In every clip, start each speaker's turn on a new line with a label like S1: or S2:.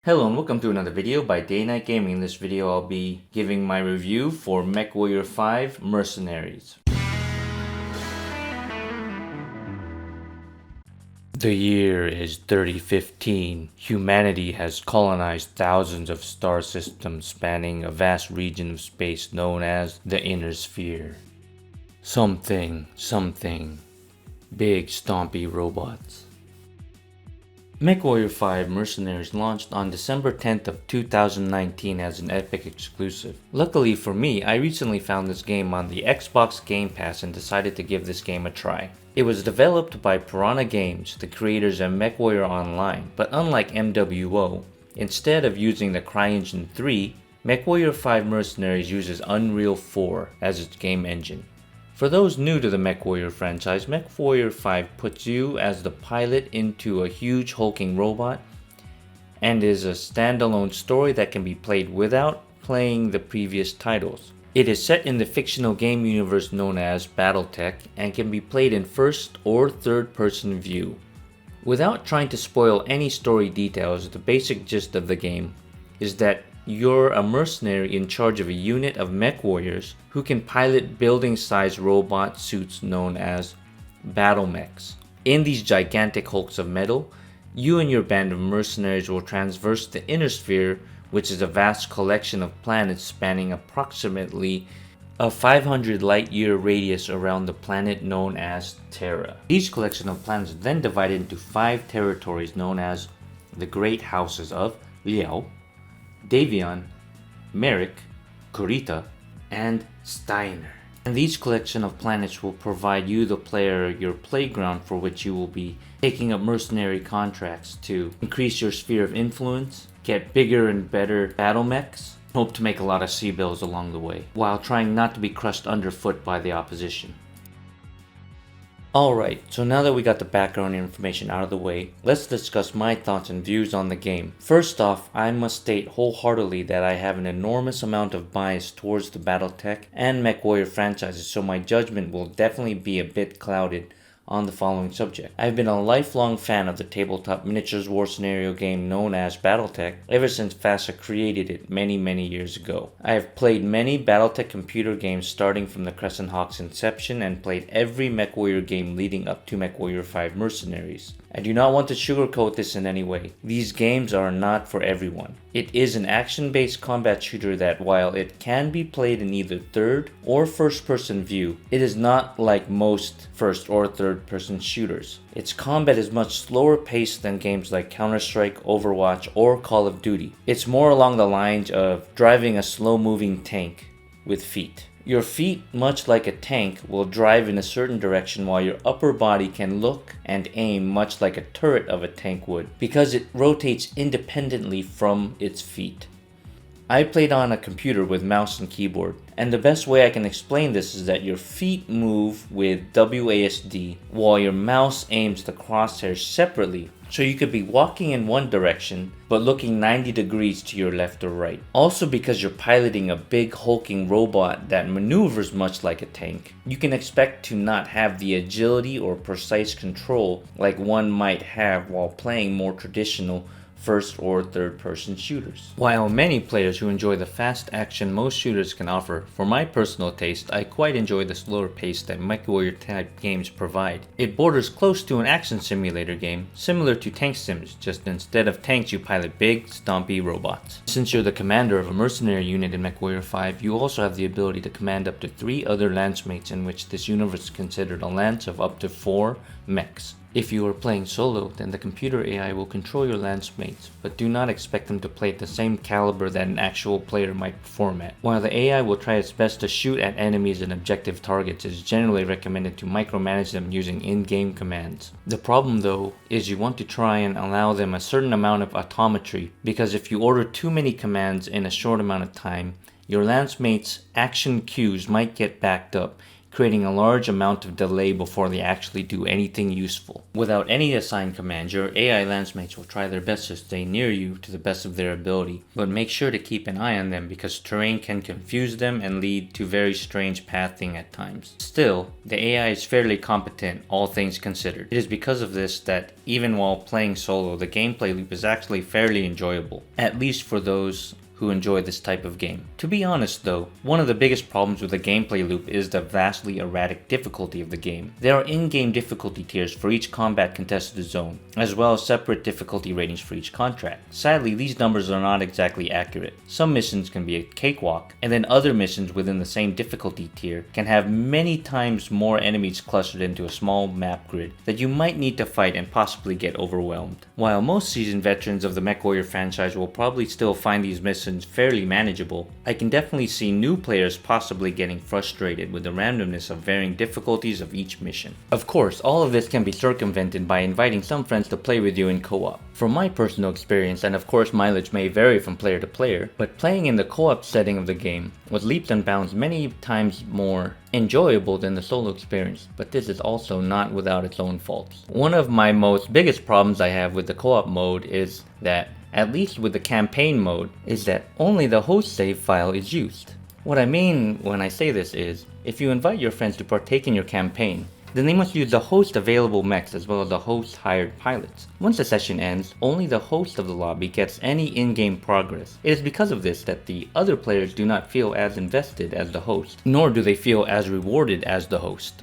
S1: Hello and welcome to another video by Day Night Gaming. In this video I'll be giving my review for Mechwarrior 5 Mercenaries. The year is 3015. Humanity has colonized thousands of star systems spanning a vast region of space known as the Inner Sphere. Something. Big stompy robots. Mechwarrior 5 Mercenaries launched on December 10th of 2019 as an Epic exclusive. Luckily for me, I recently found this game on the Xbox Game Pass and decided to give this game a try. It was developed by Piranha Games, the creators of Mechwarrior Online, but unlike MWO, instead of using the CryEngine 3, Mechwarrior 5 Mercenaries uses Unreal 4 as its game engine. For those new to the Mechwarrior franchise, Mechwarrior 5 puts you as the pilot into a huge hulking robot and is a standalone story that can be played without playing the previous titles. It is set in the fictional game universe known as Battletech and can be played in first or third person view. Without trying to spoil any story details, the basic gist of the game is that you're a mercenary in charge of a unit of mech warriors who can pilot building-sized robot suits known as battle mechs. In these gigantic hulks of metal, you and your band of mercenaries will traverse the Inner Sphere, which is a vast collection of planets spanning approximately a 500 light-year radius around the planet known as Terra. These collection of planets are then divided into 5 territories known as the Great Houses of Liao, Davion, Merrick, Kurita, and Steiner. And these collection of planets will provide you, the player, your playground for which you will be taking up mercenary contracts to increase your sphere of influence, get bigger and better battle mechs, hope to make a lot of C-bills along the way, while trying not to be crushed underfoot by the opposition. Alright, so now that we got the background information out of the way, let's discuss my thoughts and views on the game. First off, I must state wholeheartedly that I have an enormous amount of bias towards the Battletech and Mechwarrior franchises, so my judgment will definitely be a bit clouded on the following subject. I've been a lifelong fan of the tabletop miniatures war scenario game known as Battletech ever since FASA created it many years ago. I have played many Battletech computer games starting from the Crescent Hawk's inception and played every Mechwarrior game leading up to Mechwarrior 5 Mercenaries. I do not want to sugarcoat this in any way. These games are not for everyone. It is an action-based combat shooter that, while it can be played in either third or first-person view, it is not like most first or third-person shooters. Its combat is much slower paced than games like Counter-Strike, Overwatch, or Call of Duty. It's more along the lines of driving a slow-moving tank with feet. Your feet, much like a tank, will drive in a certain direction while your upper body can look and aim much like a turret of a tank would, because it rotates independently from its feet. I played on a computer with mouse and keyboard, and the best way I can explain this is that your feet move with WASD while your mouse aims the crosshairs separately. So you could be walking in one direction, but looking 90 degrees to your left or right. Also, because you're piloting a big hulking robot that maneuvers much like a tank, you can expect to not have the agility or precise control like one might have while playing more traditional first or third person shooters. While many players who enjoy the fast action most shooters can offer, for my personal taste, I quite enjoy the slower pace that Mechwarrior type games provide. It borders close to an action simulator game, similar to Tank Sims, just instead of tanks you pilot big, stompy robots. Since you're the commander of a mercenary unit in Mechwarrior 5, you also have the ability to command up to 3 other lancemates, in which this universe is considered a lance of up to 4 mechs. If you are playing solo, then the computer AI will control your lancemates, but do not expect them to play at the same caliber that an actual player might perform at. While the AI will try its best to shoot at enemies and objective targets, it is generally recommended to micromanage them using in-game commands. The problem though, is you want to try and allow them a certain amount of autometry, because if you order too many commands in a short amount of time, your lancemates' action cues might get backed up, creating a large amount of delay before they actually do anything useful. Without any assigned command, your AI lancemates will try their best to stay near you to the best of their ability, but make sure to keep an eye on them because terrain can confuse them and lead to very strange pathing at times. Still, the AI is fairly competent, all things considered. It is because of this that even while playing solo, the gameplay loop is actually fairly enjoyable, at least for those who enjoy this type of game. To be honest though, one of the biggest problems with the gameplay loop is the vastly erratic difficulty of the game. There are in-game difficulty tiers for each combat contested zone, as well as separate difficulty ratings for each contract. Sadly, these numbers are not exactly accurate. Some missions can be a cakewalk, and then other missions within the same difficulty tier can have many times more enemies clustered into a small map grid that you might need to fight and possibly get overwhelmed. While most seasoned veterans of the Mechwarrior franchise will probably still find these missions fairly manageable, I can definitely see new players possibly getting frustrated with the randomness of varying difficulties of each mission. Of course, all of this can be circumvented by inviting some friends to play with you in co-op. From my personal experience, and of course mileage may vary from player to player, but playing in the co-op setting of the game was leaps and bounds many times more enjoyable than the solo experience, but this is also not without its own faults. One of my most biggest problems I have with the co-op mode is that, at least with the campaign mode, is that only the host save file is used. What I mean when I say this is, if you invite your friends to partake in your campaign, then they must use the host available mechs as well as the host hired pilots. Once the session ends, only the host of the lobby gets any in-game progress. It is because of this that the other players do not feel as invested as the host, nor do they feel as rewarded as the host.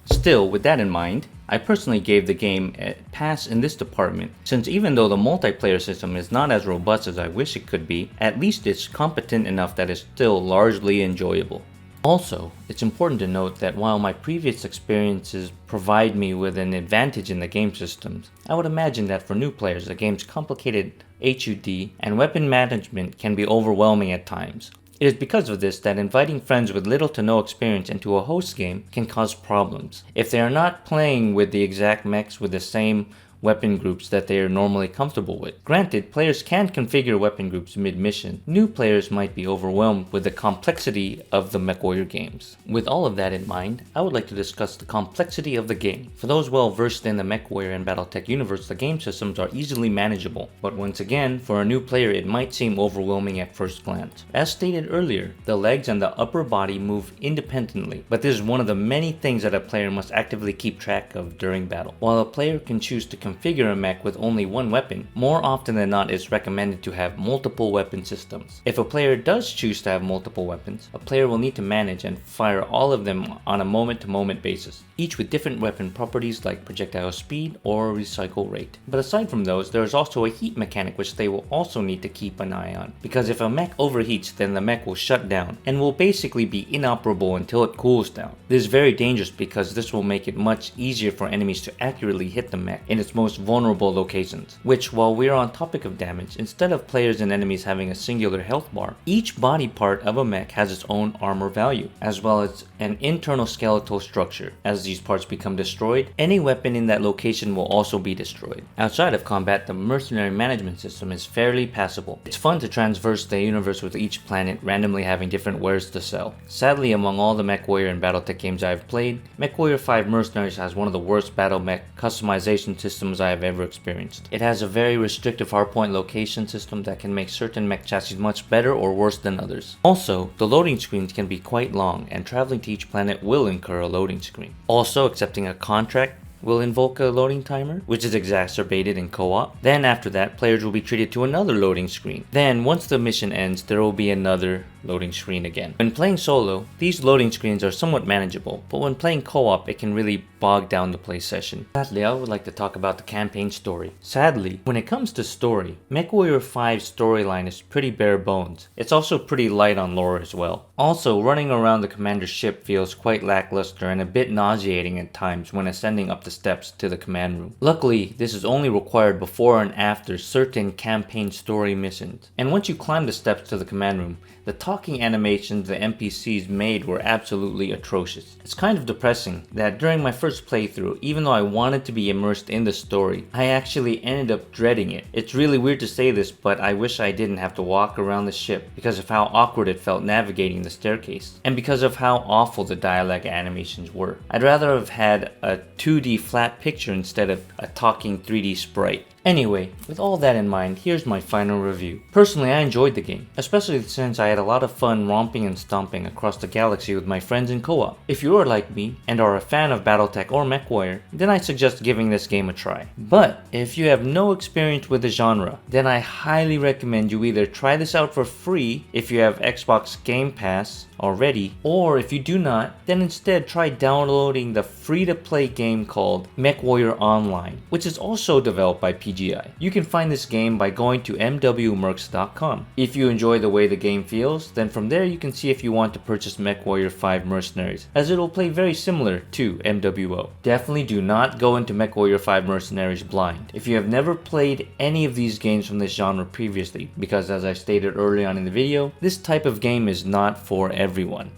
S1: Still, with that in mind, I personally gave the game a pass in this department, since even though the multiplayer system is not as robust as I wish it could be, at least it's competent enough that it's still largely enjoyable. Also, it's important to note that while my previous experiences provide me with an advantage in the game systems, I would imagine that for new players the game's complicated HUD and weapon management can be overwhelming at times. It is because of this that inviting friends with little to no experience into a host game can cause problems. If they are not playing with the exact mechs with the same weapon groups that they are normally comfortable with. Granted, players can configure weapon groups mid-mission. New players might be overwhelmed with the complexity of the Mechwarrior games. With all of that in mind, I would like to discuss the complexity of the game. For those well versed in the Mechwarrior and Battletech universe, the game systems are easily manageable, but once again, for a new player it might seem overwhelming at first glance. As stated earlier, the legs and the upper body move independently, but this is one of the many things that a player must actively keep track of during battle. While a player can choose to configure a mech with only one weapon, more often than not it's recommended to have multiple weapon systems. If a player does choose to have multiple weapons, a player will need to manage and fire all of them on a moment-to-moment basis, each with different weapon properties like projectile speed or recycle rate. But aside from those, there is also a heat mechanic which they will also need to keep an eye on, because if a mech overheats, then the mech will shut down and will basically be inoperable until it cools down. This is very dangerous because this will make it much easier for enemies to accurately hit the mech in its most vulnerable locations, which, while we are on topic of damage, instead of players and enemies having a singular health bar, each body part of a mech has its own armor value, as well as an internal skeletal structure. As these parts become destroyed, any weapon in that location will also be destroyed. Outside of combat, the mercenary management system is fairly passable. It's fun to traverse the universe with each planet randomly having different wares to sell. Sadly, among all the Mechwarrior and Battletech games I have played, Mechwarrior 5 Mercenaries has one of the worst battle mech customization systems I have ever experienced. It has a very restrictive hardpoint location system that can make certain mech chassis much better or worse than others. Also, the loading screens can be quite long, and traveling to each planet will incur a loading screen. Also, accepting a contract will invoke a loading timer, which is exacerbated in co-op. Then after that, players will be treated to another loading screen. Then once the mission ends, there will be another loading screen again. When playing solo, these loading screens are somewhat manageable, but when playing co-op, it can really bog down the play session. Lastly, I would like to talk about the campaign story. Sadly, when it comes to story, Mechwarrior 5's storyline is pretty bare bones. It's also pretty light on lore as well. Also, running around the commander's ship feels quite lackluster and a bit nauseating at times when ascending up the steps to the command room. Luckily, this is only required before and after certain campaign story missions. And once you climb the steps to the command room, the top talking animations the NPCs made were absolutely atrocious. It's kind of depressing that during my first playthrough, even though I wanted to be immersed in the story, I actually ended up dreading it. It's really weird to say this, but I wish I didn't have to walk around the ship because of how awkward it felt navigating the staircase, and because of how awful the dialogue animations were. I'd rather have had a 2D flat picture instead of a talking 3D sprite. Anyway, with all that in mind, here's my final review. Personally, I enjoyed the game, especially since I had a lot of fun romping and stomping across the galaxy with my friends in co-op. If you are like me and are a fan of Battletech or Mechwarrior, then I suggest giving this game a try. But if you have no experience with the genre, then I highly recommend you either try this out for free if you have Xbox Game Pass already, or if you do not, then instead try downloading the free-to-play game called Mechwarrior Online, which is also developed by PGI. You can find this game by going to mwmercs.com. If you enjoy the way the game feels, then from there you can see if you want to purchase Mechwarrior 5 Mercenaries, as it will play very similar to MWO. Definitely do not go into Mechwarrior 5 Mercenaries blind if you have never played any of these games from this genre previously, because as I stated early on in the video, this type of game is not for everyone.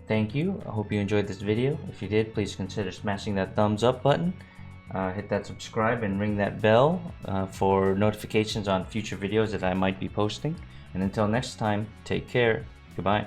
S1: Thank you. I hope you enjoyed this video. If you did, please consider smashing that thumbs up button. Hit that subscribe and ring that bell for notifications on future videos that I might be posting. And until next time, take care. Goodbye.